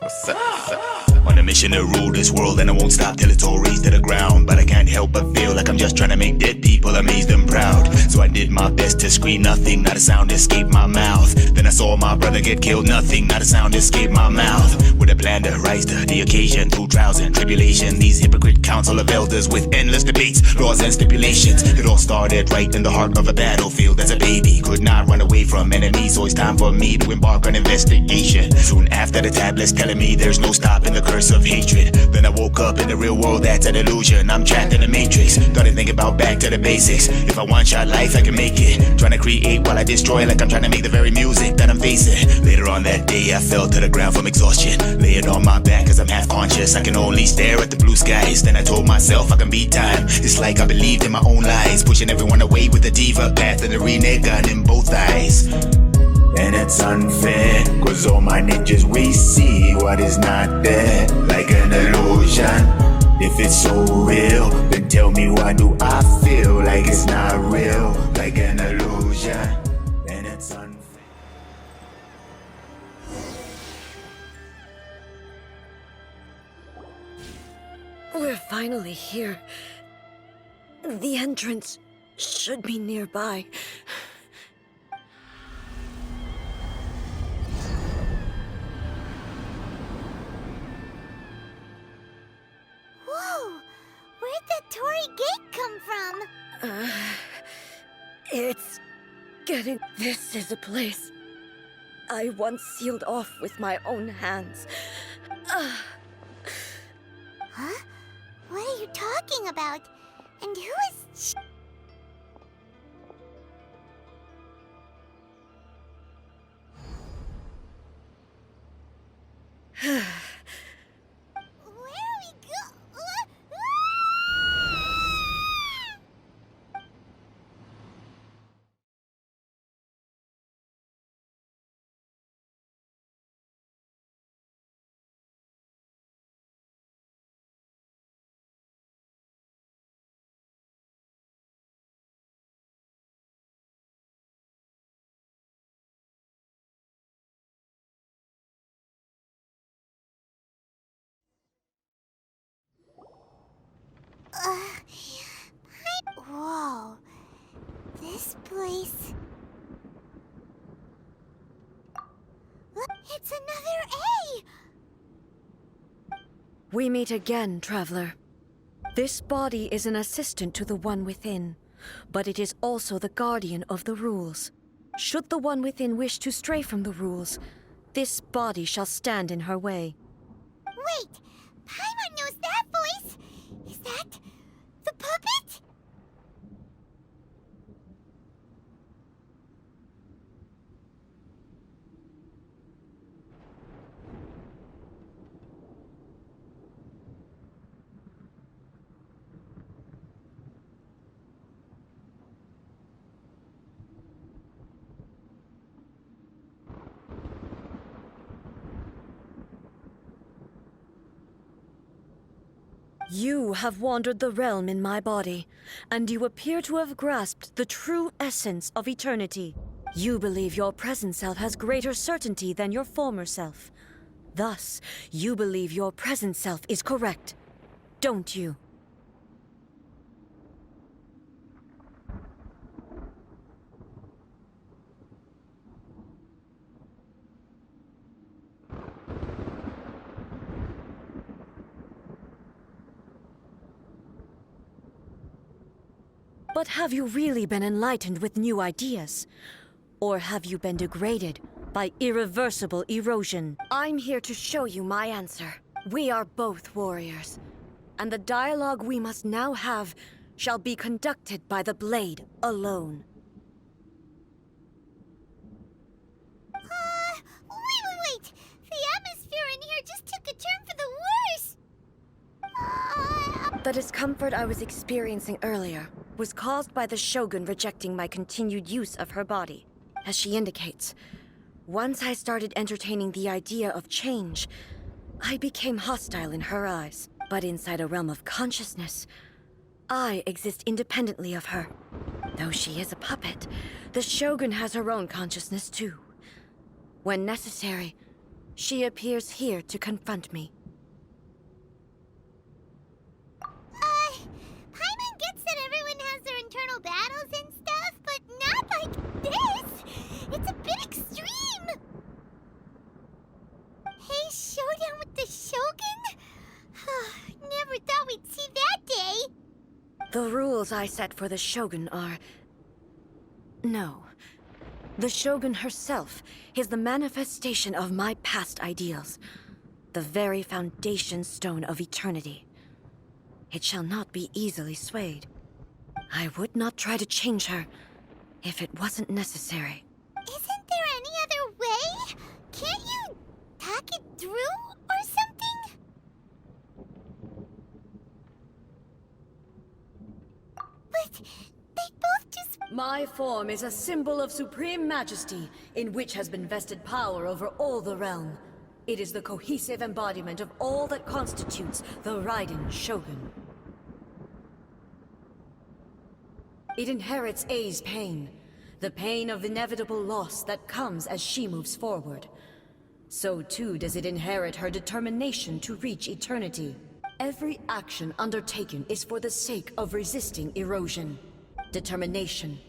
What's up? On a mission to rule this world, and I won't stop till it's all razed to the ground. But I can't help but feel like I'm just trying to make dead people amazed and proud. So I did my best to scream nothing, not a sound escaped my mouth. Then I saw my brother get killed, nothing, not a sound escaped my mouth. With a plan to rise to the occasion, through trials and tribulation. These hypocrite council of elders with endless debates, laws and stipulations. It all started right in the heart of a battlefield. As a baby, could not run away from enemies, so it's time for me to embark on investigation. Soon after, the tablets telling me there's no stopping the curse of hatred. Then I woke up in the real world, that's an illusion. I'm trapped in the matrix, started thinking about back to the basics. If I one-shot life, I can make it. Trying to create while I destroy, like I'm trying to make the very music that I'm facing. Later on that day, I fell to the ground from exhaustion, laying on my back cause I'm half conscious. I can only stare at the blue skies. Then I told myself I can beat time. It's like I believed in my own lies, pushing everyone away with the diva path and the renegade gun in both eyes. And it's unfair, cause all my ninjas we see what is not there, like an illusion. If it's so real, then tell me why do I feel like it's not real, like an illusion. And it's unfair. We're finally here. The entrance should be nearby. Whoa! Where'd the Torii gate come from? It's getting... This is a place I once sealed off with my own hands. Huh? What are you talking about? And who is... Where are we go? Whoa. This place... Look, it's another A! We meet again, traveler. This body is an assistant to the One Within, but it is also the guardian of the rules. Should the One Within wish to stray from the rules, this body shall stand in her way. Wait! Paimon knows that voice! Is that... the puppet? You have wandered the realm in my body, and you appear to have grasped the true essence of eternity. You believe your present self has greater certainty than your former self. Thus, you believe your present self is correct, don't you? But have you really been enlightened with new ideas? Or have you been degraded by irreversible erosion? I'm here to show you my answer. We are both warriors, and the dialogue we must now have shall be conducted by the blade alone. Wait! The atmosphere in here just took a turn for the worse! The discomfort I was experiencing earlier was caused by the shogun rejecting my continued use of her body. As she indicates, once I started entertaining the idea of change, I became hostile in her eyes. But inside a realm of consciousness, I exist independently of her. Though she is a puppet, the shogun has her own consciousness too. When necessary, She appears here to confront me. Paimon gets that everyone has their internal battles and stuff, but not like this! It's a bit extreme! Hey, showdown with the Shogun? Never thought we'd see that day! The rules I set for the Shogun are... No. The Shogun herself is the manifestation of my past ideals. The very foundation stone of eternity. It shall not be easily swayed. I would not try to change her if it wasn't necessary. Isn't there any other way? Can't you talk it through or something? But they both just... My form is a symbol of supreme majesty, in which has been vested power over all the realm. It is the cohesive embodiment of all that constitutes the Raiden Shogun. It inherits A's pain, the pain of inevitable loss that comes as she moves forward. So too does it inherit her determination to reach eternity. Every action undertaken is for the sake of resisting erosion. Determination,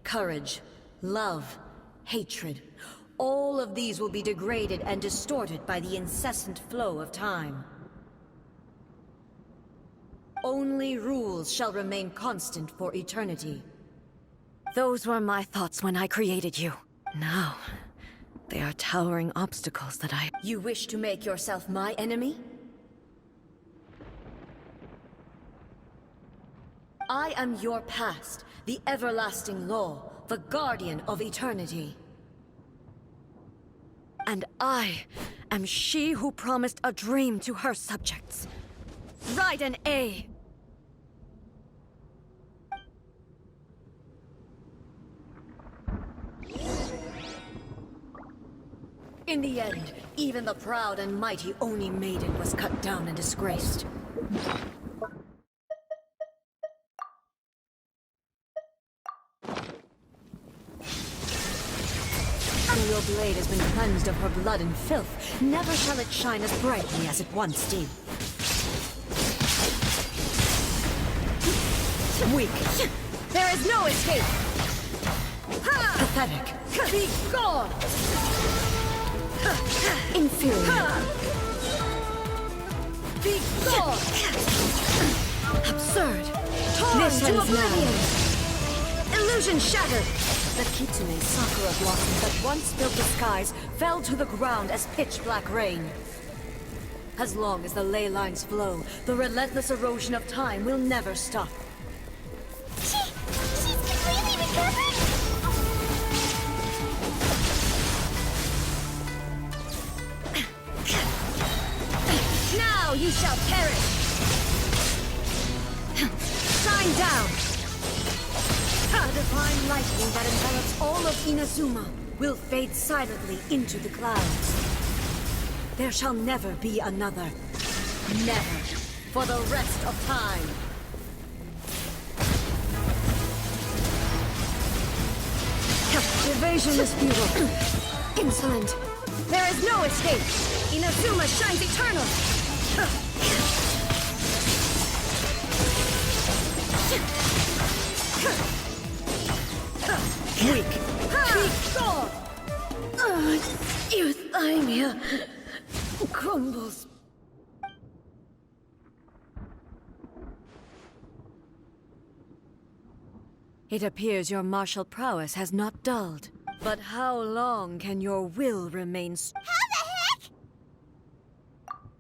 courage, love, hatred. All of these will be degraded and distorted by the incessant flow of time. Only rules shall remain constant for eternity. Those were my thoughts when I created you. Now, they are towering obstacles that I... You wish to make yourself my enemy? I am your past, the everlasting law, the guardian of eternity. And I am she who promised a dream to her subjects. Raiden A. In the end, even the proud and mighty Oni Maiden was cut down and disgraced. Though your blade has been cleansed of her blood and filth, never shall it shine as brightly as it once did. Weak. There is no escape! Pathetic. Be gone! Inferior. Be gone! Absurd. Torn this to oblivion! Illusion shattered! The Kitsune sakura blossoms that once filled the skies fell to the ground as pitch-black rain. As long as the ley lines flow, the relentless erosion of time will never stop. She's completely recovered? Now you shall perish! Shine down! The divine lightning that envelops all of Inazuma will fade silently into the clouds. There shall never be another. Never. For the rest of time. Evasion is futile. Insolent. There is no escape. Inazuma shines eternal. Weak. Be gone! Euthymia crumbles. It appears your martial prowess has not dulled. But how long can your will remain How the heck?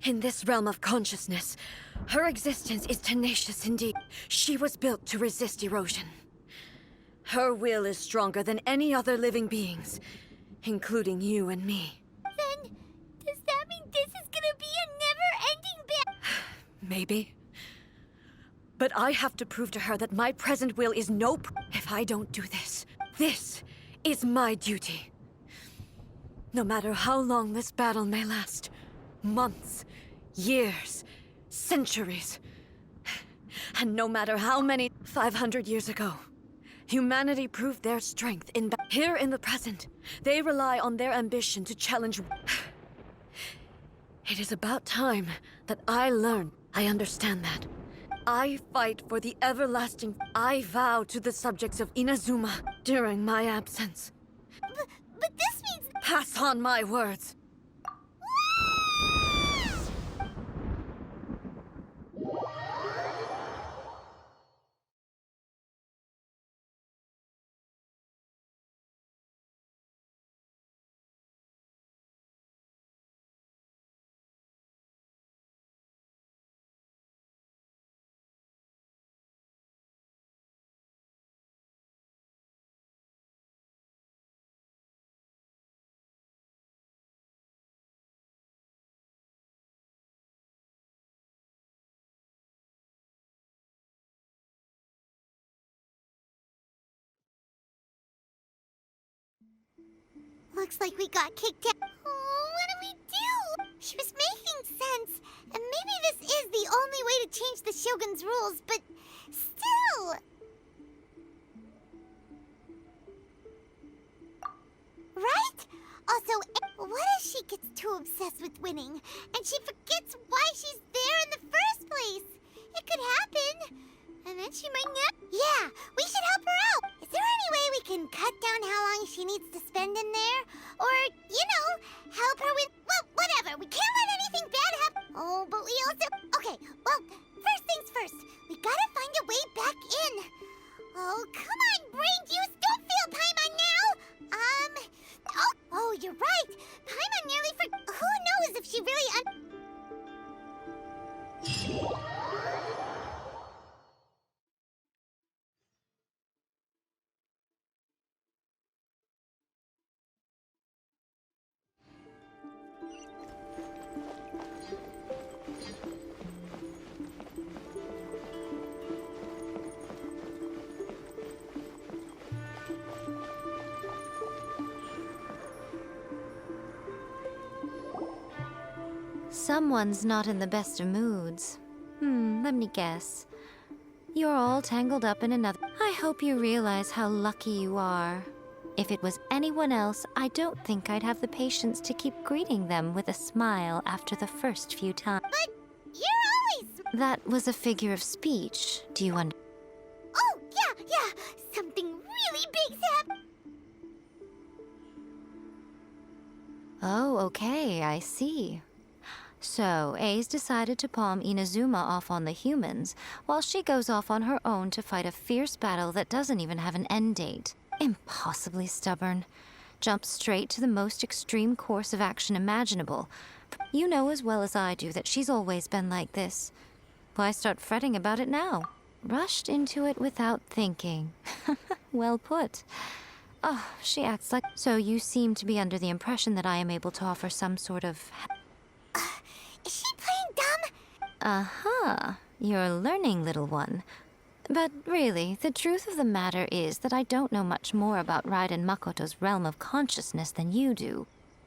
In this realm of consciousness, her existence is tenacious indeed. She was built to resist erosion. Her will is stronger than any other living being's, including you and me. Then, does that mean this is gonna be a never-ending battle? Maybe. But I have to prove to her that my present will is If I don't do this, this is my duty. No matter how long this battle may last, months, years, centuries, and no matter how many 500 years ago, humanity proved their strength in battle. Here in the present, they rely on their ambition to challenge. It is about time that I learn. I understand that. I fight for the everlasting. I vow to the subjects of Inazuma during my absence. But this means... Pass on my words. Looks like we got kicked out. Oh, what do we do? She was making sense. And maybe this is the only way to change the Shogun's rules, but still... Right? Also, what if she gets too obsessed with winning, and she forgets why she's there in the first place? It could happen. And then she might not... Yeah, we should help her out. Is there any way we can cut down how long she needs to spend in there? Or, you know, help her with... Well, whatever. We can't let anything bad happen. Oh, but we also... Okay, well, first things first. We gotta find a way back in. Oh, come on, brain juice. Don't fail Paimon now. Oh, you're right. Paimon nearly Who knows if she really... Someone's not in the best of moods. Let me guess. You're all tangled up in another. I hope you realize how lucky you are. If it was anyone else, I don't think I'd have the patience to keep greeting them with a smile after the first few times. But you're always... That was a figure of speech. Do you understand? Oh, yeah. Something really big's happened. Oh, okay, I see. So, A's decided to palm Inazuma off on the humans, while she goes off on her own to fight a fierce battle that doesn't even have an end date. Impossibly stubborn. Jumps straight to the most extreme course of action imaginable. You know as well as I do that she's always been like this. Why start fretting about it now? Rushed into it without thinking. Well put. Oh, she acts like... So you seem to be under the impression that I am able to offer some sort of... Is she playing dumb? Uh-huh. You're learning, little one. But really, the truth of the matter is that I don't know much more about Raiden Makoto's realm of consciousness than you do.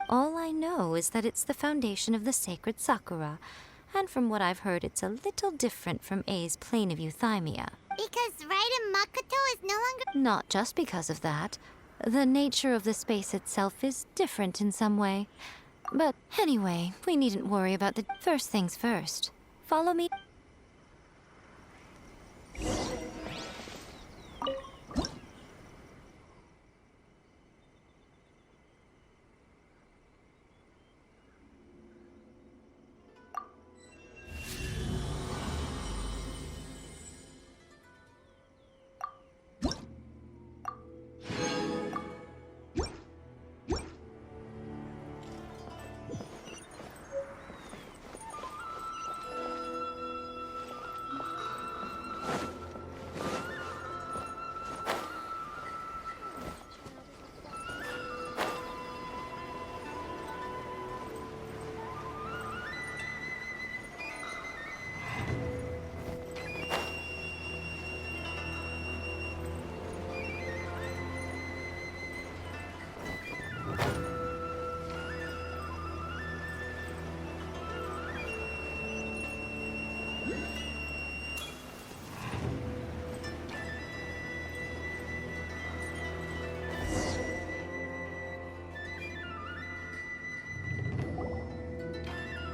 All I know is that it's the foundation of the sacred Sakura, and from what I've heard, it's a little different from A's plane of euthymia. Because Raiden Makoto is no longer... Not just because of that. The nature of the space itself is different in some way. But anyway, we needn't worry about the... First things first. Follow me.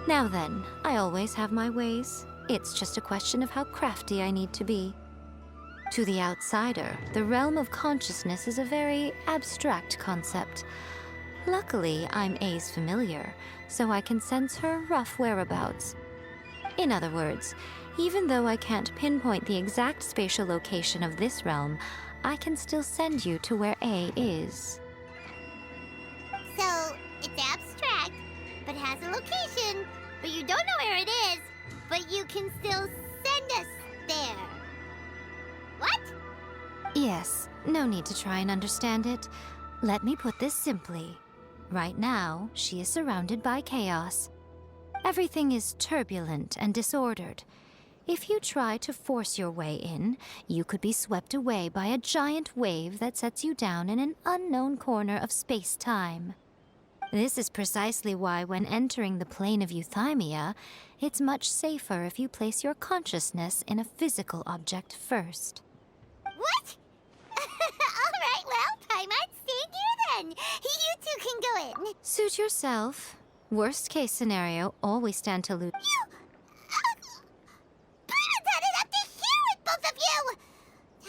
Now then, I always have my ways. It's just a question of how crafty I need to be. To the outsider, the realm of consciousness is a very abstract concept. Luckily, I'm A's familiar, so I can sense her rough whereabouts. In other words, even though I can't pinpoint the exact spatial location of this realm, I can still send you to where A is. So, it's abstract, but has a location, but you don't know where it is, but you can still send us there. What? Yes, no need to try and understand it. Let me put this simply. Right now, she is surrounded by chaos. Everything is turbulent and disordered. If you try to force your way in, you could be swept away by a giant wave that sets you down in an unknown corner of space-time. This is precisely why when entering the plane of euthymia, it's much safer if you place your consciousness in a physical object first. What? Alright, well, Paimon, stay here then. You two can go in. Suit yourself. Worst case scenario, always stand to lose. You... Paimon's had it up to here with both of you!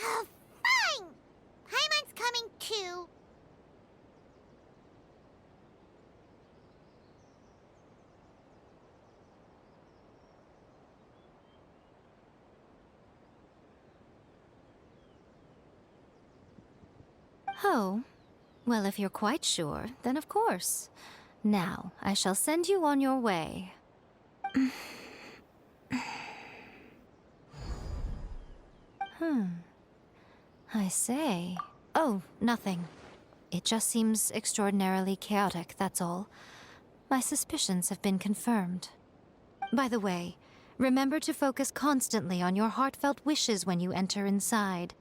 Oh, fine. Paimon's coming too. Oh, well, if you're quite sure, then of course. Now, I shall send you on your way. I say. Oh, nothing. It just seems extraordinarily chaotic, that's all. My suspicions have been confirmed. By the way, remember to focus constantly on your heartfelt wishes when you enter inside.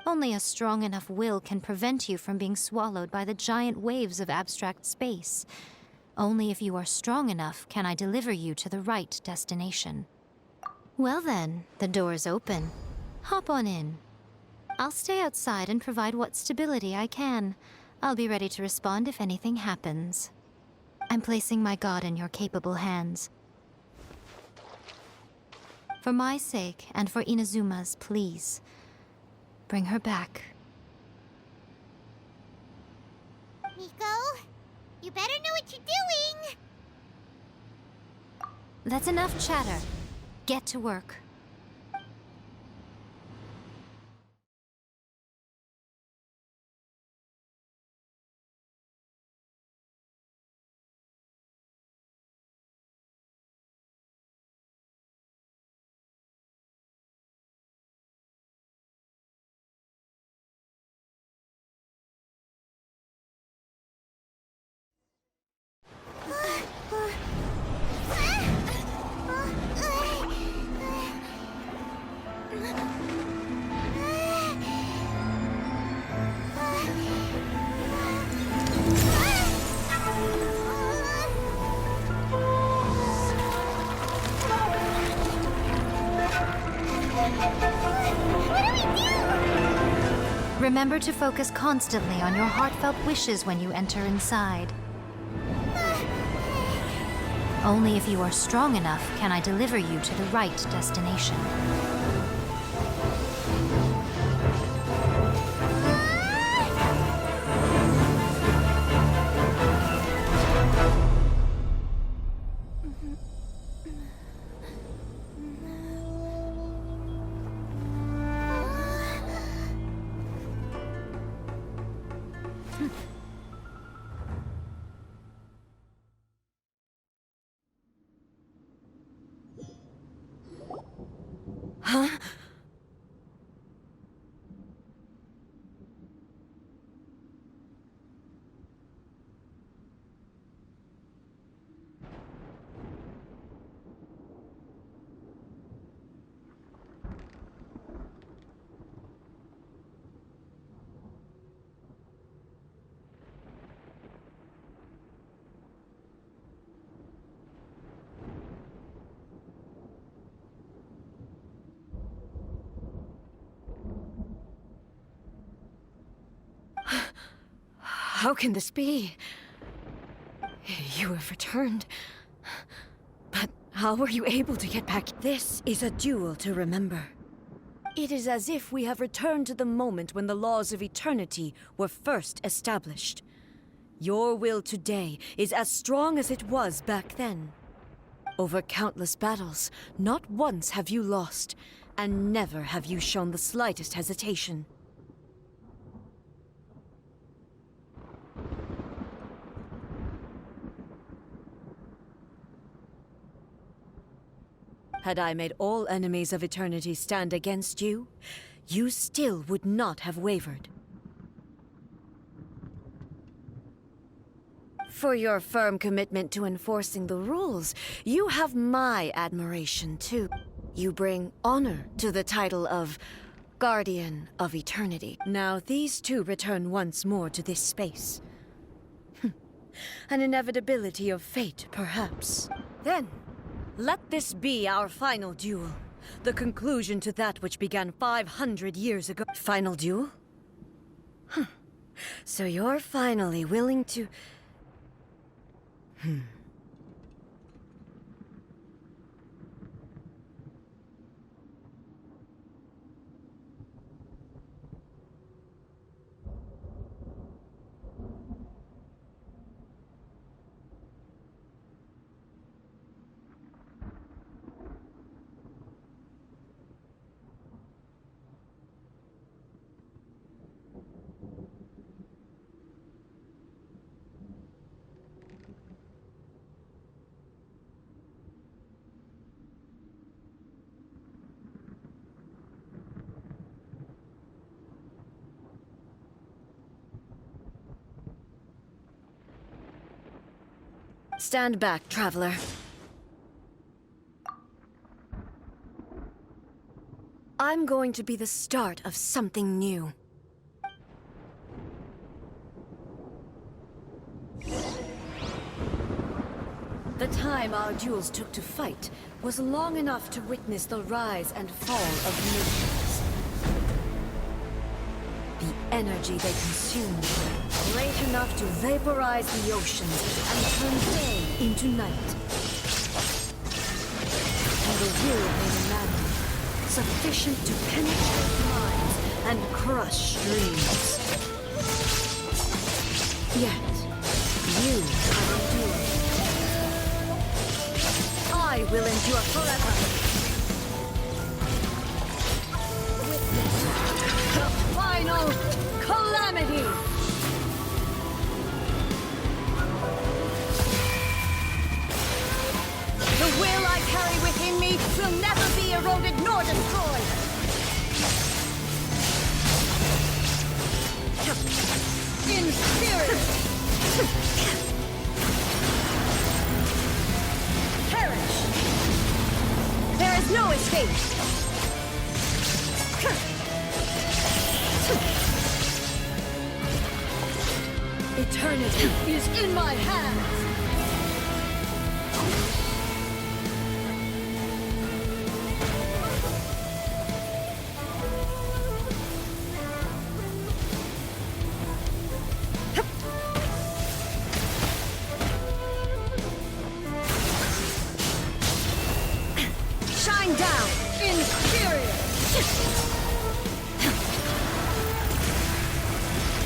Only a strong enough will can prevent you from being swallowed by the giant waves of abstract space. Only if you are strong enough can I deliver you to the right destination. Well then, the door's open. Hop on in. I'll stay outside and provide what stability I can. I'll be ready to respond if anything happens. I'm placing my god in your capable hands. For my sake and for Inazuma's, please. Bring her back. Miko, you better know what you're doing! That's enough chatter. Get to work. Remember to focus constantly on your heartfelt wishes when you enter inside. Only if you are strong enough can I deliver you to the right destination. Huh? How can this be? You have returned. How were you able to get back? This is a duel to remember. It is as if we have returned to the moment when the laws of eternity were first established. Your will today is as strong as it was back then. Over countless battles, not once have you lost, and never have you shown the slightest hesitation. Had I made all enemies of eternity stand against you, you still would not have wavered. For your firm commitment to enforcing the rules, you have my admiration too. You bring honor to the title of Guardian of Eternity. Now these two return once more to this space. An inevitability of fate, perhaps. Then, let this be our final duel. The conclusion to that which began 500 years ago. Final duel? So you're finally willing to... Stand back, traveler. I'm going to be the start of something new. The time our duels took to fight was long enough to witness the rise and fall of nations. The energy they consumed, great enough to vaporize the oceans and turn day into night. And the will made a man sufficient to penetrate minds and crush dreams. Yet, you have endured. I will endure forever. Witness the final calamity! The will I carry within me will never be eroded nor destroyed! In spirit! Perish! There is no escape! Eternity is in my hands! Shine down in spirit!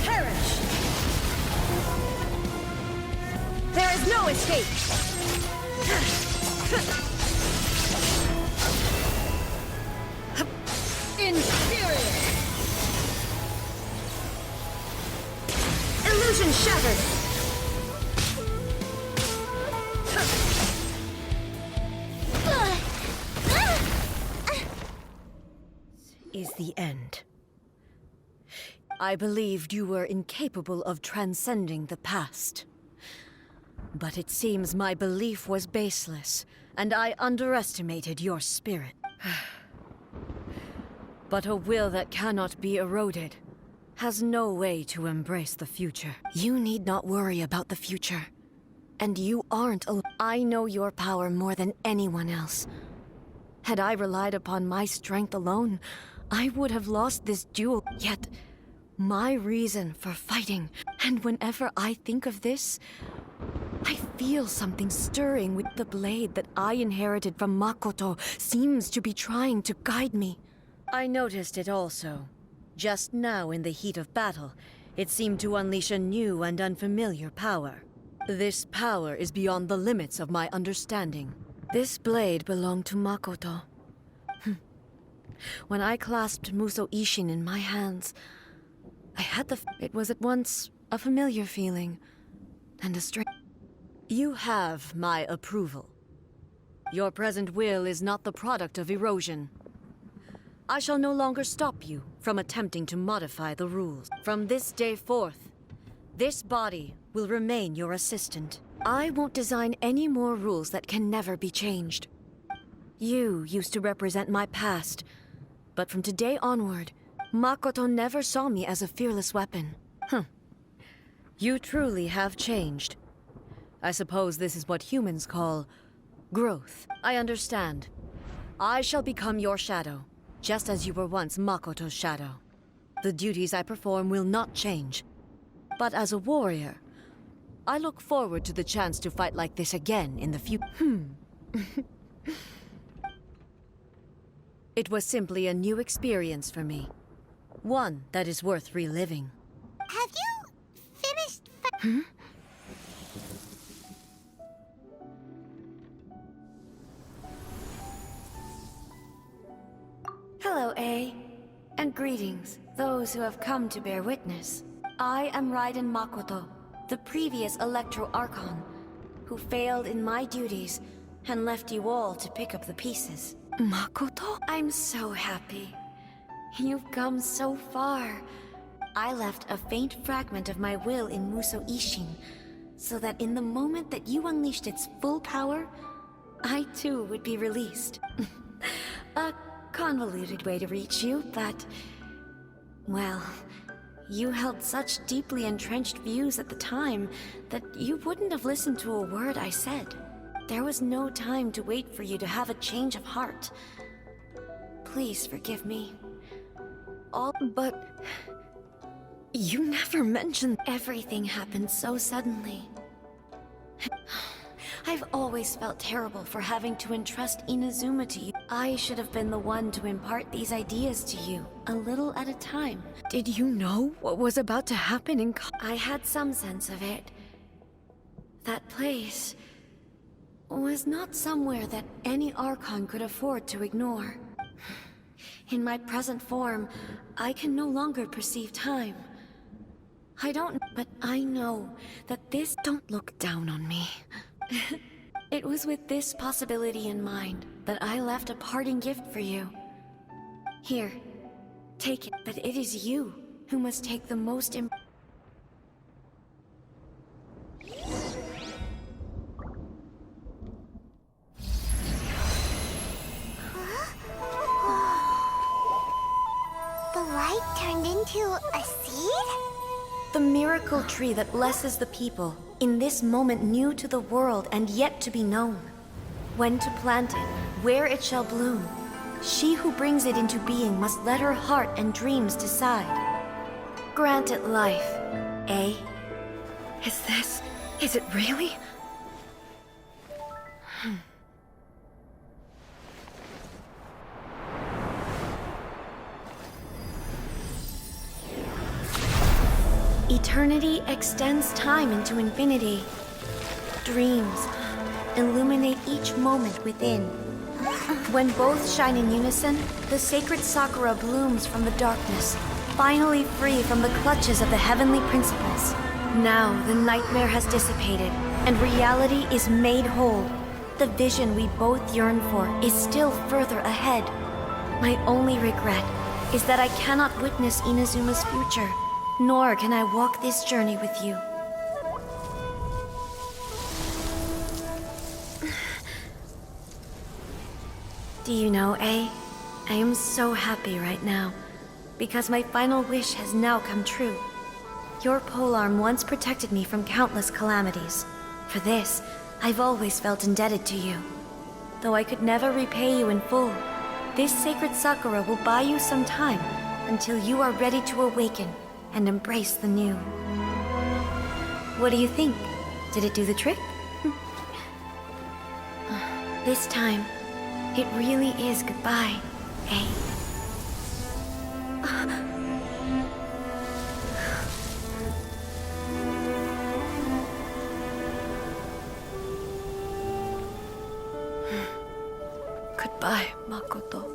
Perish! There is no escape! In spirit! Illusion shattered! Is the end. I believed you were incapable of transcending the past. But it seems my belief was baseless, and I underestimated your spirit. But a will that cannot be eroded has no way to embrace the future. You need not worry about the future. And you aren't alone. I know your power more than anyone else. Had I relied upon my strength alone, I would have lost this duel. Yet, my reason for fighting, and whenever I think of this, I feel something stirring with the blade that I inherited from Makoto seems to be trying to guide me. I noticed it also. Just now in the heat of battle, it seemed to unleash a new and unfamiliar power. This power is beyond the limits of my understanding. This blade belonged to Makoto. When I clasped Muso Ishin in my hands, I had it was at once a familiar feeling and a strange... You have my approval. Your present will is not the product of erosion. I shall no longer stop you from attempting to modify the rules. From this day forth, this body will remain your assistant. I won't design any more rules that can never be changed. You used to represent my past, but from today onward, Makoto never saw me as a fearless weapon. You truly have changed. I suppose this is what humans call growth. I understand. I shall become your shadow, just as you were once Makoto's shadow. The duties I perform will not change. But as a warrior, I look forward to the chance to fight like this again in the future. It was simply a new experience for me. One that is worth reliving. Have you finished Hello, A. And greetings, those who have come to bear witness. I am Raiden Makoto, the previous Electro Archon, who failed in my duties and left you all to pick up the pieces. Makoto? I'm so happy. You've come so far. I left a faint fragment of my will in Muso Ishin, so that in the moment that you unleashed its full power, I too would be released. A convoluted way to reach you, but... well, you held such deeply entrenched views at the time that you wouldn't have listened to a word I said. There was no time to wait for you to have a change of heart. Please forgive me. But... you never mentioned... Everything happened so suddenly. I've always felt terrible for having to entrust Inazuma to you. I should have been the one to impart these ideas to you, a little at a time. Did you know what was about to happen in I had some sense of it. That place was not somewhere that any Archon could afford to ignore. In my present form, I can no longer perceive time. I don't... but I know that this... Don't look down on me. It was with this possibility in mind that I left a parting gift for you. Here, take it, but it is you who must take the most The light turned into a seed? The miracle tree that blesses the people, in this moment new to the world and yet to be known. When to plant it, where it shall bloom. She who brings it into being must let her heart and dreams decide. Grant it life, eh? Is it really? Eternity extends time into infinity. Dreams illuminate each moment within. When both shine in unison, the sacred Sakura blooms from the darkness, finally free from the clutches of the heavenly principles. Now the nightmare has dissipated, and reality is made whole. The vision we both yearn for is still further ahead. My only regret is that I cannot witness Inazuma's future. Nor can I walk this journey with you. Do you know, A? I am so happy right now, because my final wish has now come true. Your polearm once protected me from countless calamities. For this, I've always felt indebted to you. Though I could never repay you in full, this sacred Sakura will buy you some time until you are ready to awaken and embrace the new. What do you think? Did it do the trick? This time, it really is goodbye, eh? Goodbye, Makoto.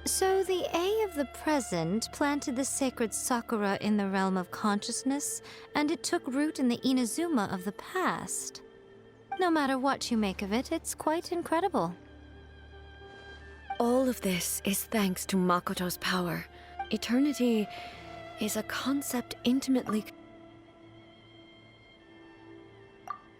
So the A of the present planted the sacred sakura in the realm of consciousness, and it took root in the Inazuma of the past. No matter what you make of it, it's quite incredible. All of this is thanks to Makoto's power. Eternity is a concept intimately...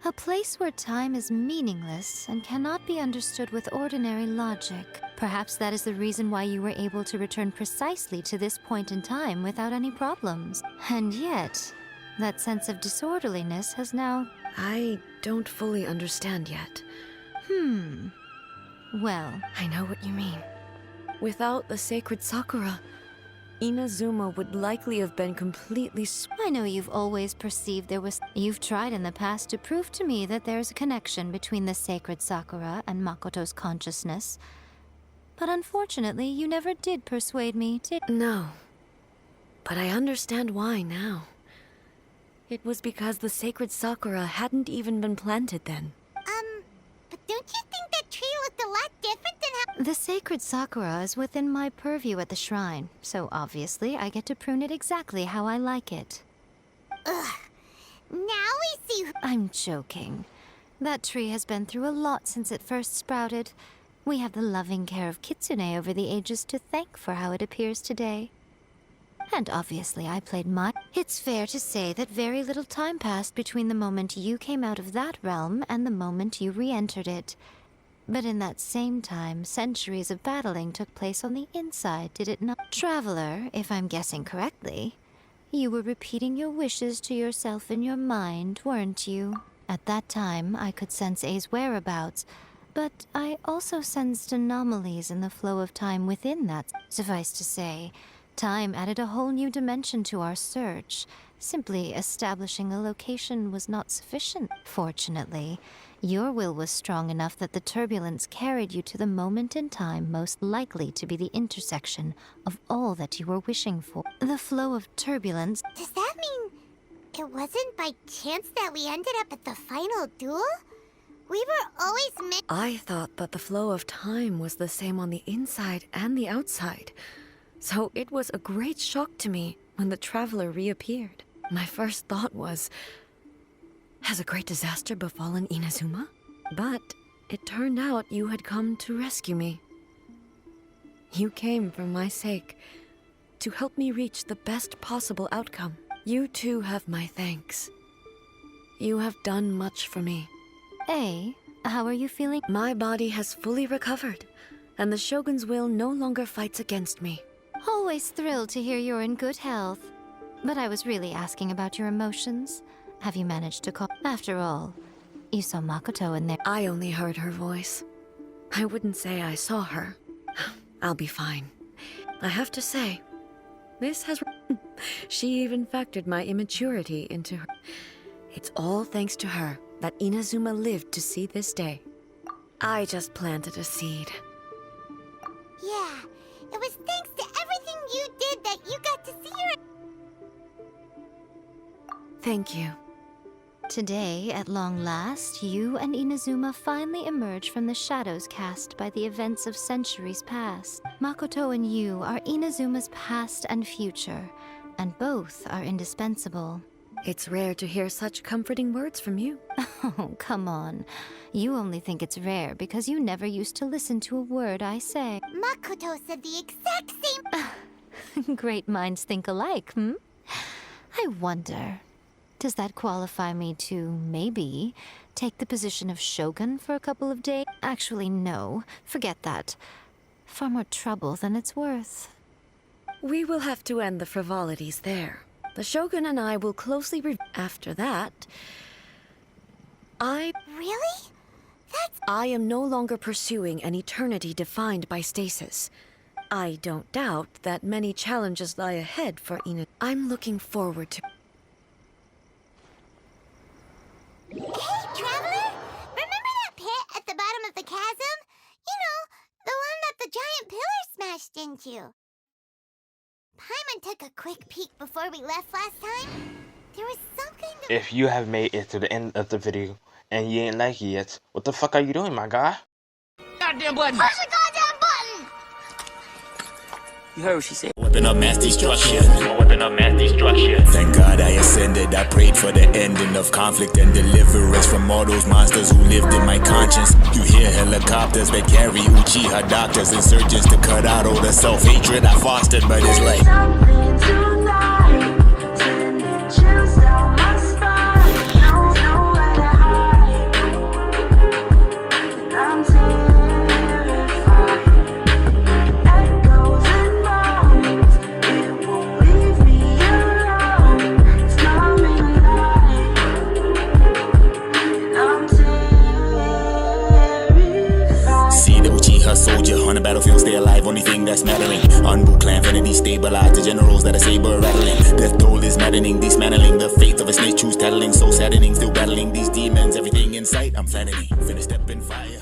A place where time is meaningless and cannot be understood with ordinary logic. Perhaps that is the reason why you were able to return precisely to this point in time without any problems. And yet, that sense of disorderliness has now... I don't fully understand yet. Well, I know what you mean. Without the sacred Sakura, Inazuma would likely have been completely I know you've always perceived there was... You've tried in the past to prove to me that there's a connection between the sacred Sakura and Makoto's consciousness. But unfortunately, you never did persuade me to... No. But I understand why now. It was because the sacred Sakura hadn't even been planted then. But don't you think that tree looked a lot different than how... The sacred Sakura is within my purview at the shrine, so obviously I get to prune it exactly how I like it. Ugh. Now we see... I'm joking. That tree has been through a lot since it first sprouted. We have the loving care of Kitsune over the ages to thank for how it appears today. And obviously I played my... It's fair to say that very little time passed between the moment you came out of that realm and the moment you re-entered it. But in that same time, centuries of battling took place on the inside, did it not? Traveler, if I'm guessing correctly, you were repeating your wishes to yourself in your mind, weren't you? At that time, I could sense A's whereabouts, but I also sensed anomalies in the flow of time within that. Suffice to say, time added a whole new dimension to our search. Simply establishing a location was not sufficient. Fortunately, your will was strong enough that the turbulence carried you to the moment in time most likely to be the intersection of all that you were wishing for. The flow of turbulence... Does that mean it wasn't by chance that we ended up at the final duel? We were always meant... I thought that the flow of time was the same on the inside and the outside. So it was a great shock to me when the traveler reappeared. My first thought was, has a great disaster befallen Inazuma? But it turned out you had come to rescue me. You came for my sake, to help me reach the best possible outcome. You too have my thanks. You have done much for me. A, how are you feeling? My body has fully recovered, and the Shogun's will no longer fights against me. Always thrilled to hear you're in good health. But I was really asking about your emotions. Have you managed to call? After all, you saw Makoto in there. I only heard her voice. I wouldn't say I saw her. I'll be fine. I have to say, this has... She even factored my immaturity into her. It's all thanks to her that Inazuma lived to see this day. I just planted a seed. Yeah, it was thanks to everything you did that you got to see her... Thank you. Today, at long last, you and Inazuma finally emerge from the shadows cast by the events of centuries past. Makoto and you are Inazuma's past and future, and both are indispensable. It's rare to hear such comforting words from you. Oh, come on. You only think it's rare because you never used to listen to a word I say. Makoto said the exact same. Great minds think alike, hmm? I wonder, does that qualify me to, maybe, take the position of shogun for a couple of days? Actually, no. Forget that. Far more trouble than it's worth. We will have to end the frivolities there. The Shogun and I will closely after that. Really? I am no longer pursuing an eternity defined by stasis. I don't doubt that many challenges lie ahead for Ina. I'm looking forward to... Hey, Traveler! Remember that pit at the bottom of the chasm? You know, the one that the giant pillar smashed into. Paimon took a quick peek before we left last time. There was something... If you have made it to the end of the video and you ain't like it yet, what the fuck are you doing, my guy? Goddamn button! Push the goddamn button! You heard what she said. Weapon of mass destruction. Weapon of mass destruction. Thank God I ascended. I prayed for the ending of conflict and deliverance from all those monsters who lived in my conscience. You hear helicopters that carry Uchiha doctors and surgeons to cut out all the self-hatred I fostered, but it's like... Soldier on the battlefield, stay alive, only thing that's mattering. Unbu clan, vanity stabilized, the generals that are saber rattling. Death toll is maddening, dismantling the faith of a snake, choose tattling. So saddening, still battling these demons, everything in sight, I'm flattening. Finna step in fire.